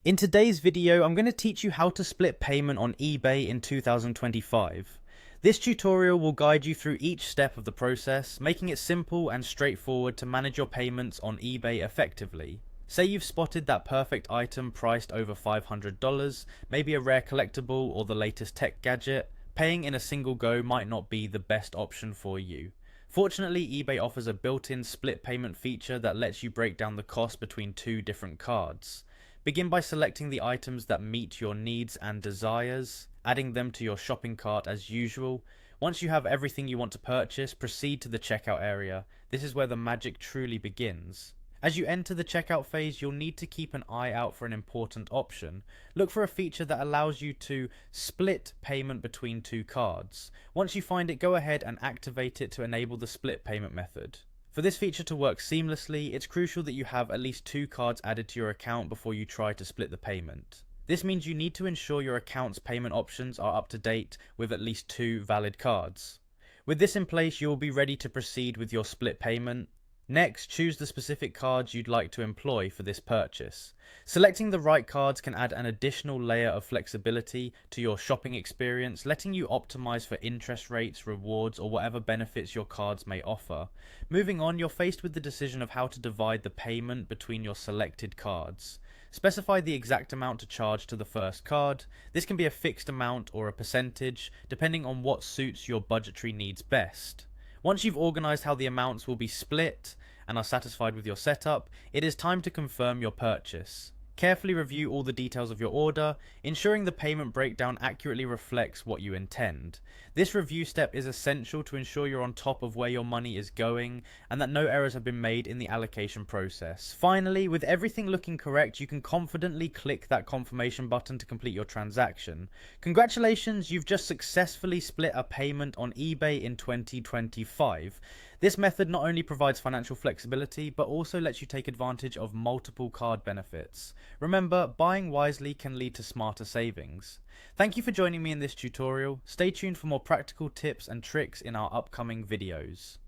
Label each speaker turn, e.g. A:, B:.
A: In today's video, I'm going to teach you how to split payment on eBay in 2025. This tutorial will guide you through each step of the process, making it simple and straightforward to manage your payments on eBay effectively. Say you've spotted that perfect item priced over $500, maybe a rare collectible or the latest tech gadget. Paying in a single go might not be the best option for you. Fortunately, eBay offers a built-in split payment feature that lets you break down the cost between two different cards. Begin by selecting the items that meet your needs and desires, adding them to your shopping cart as usual. Once you have everything you want to purchase, proceed to the checkout area. This is where the magic truly begins. As you enter the checkout phase, you'll need to keep an eye out for an important option. Look for a feature that allows you to split payment between two cards. Once you find it, go ahead and activate it to enable the split payment method. For this feature to work seamlessly, it's crucial that you have at least two cards added to your account before you try to split the payment. This means you need to ensure your account's payment options are up to date with at least two valid cards. With this in place, you will be ready to proceed with your split payment. Next, choose the specific cards you'd like to employ for this purchase. Selecting the right cards can add an additional layer of flexibility to your shopping experience, letting you optimize for interest rates, rewards, or whatever benefits your cards may offer. Moving on, you're faced with the decision of how to divide the payment between your selected cards. Specify the exact amount to charge to the first card. This can be a fixed amount or a percentage, depending on what suits your budgetary needs best. Once you've organized how the amounts will be split and are satisfied with your setup, it is time to confirm your purchase. Carefully review all the details of your order, ensuring the payment breakdown accurately reflects what you intend. This review step is essential to ensure you're on top of where your money is going and that no errors have been made in the allocation process. Finally, with everything looking correct, you can confidently click that confirmation button to complete your transaction. Congratulations, you've just successfully split a payment on eBay in 2025. This method not only provides financial flexibility, but also lets you take advantage of multiple card benefits. Remember, buying wisely can lead to smarter savings. Thank you for joining me in this tutorial. Stay tuned for more practical tips and tricks in our upcoming videos.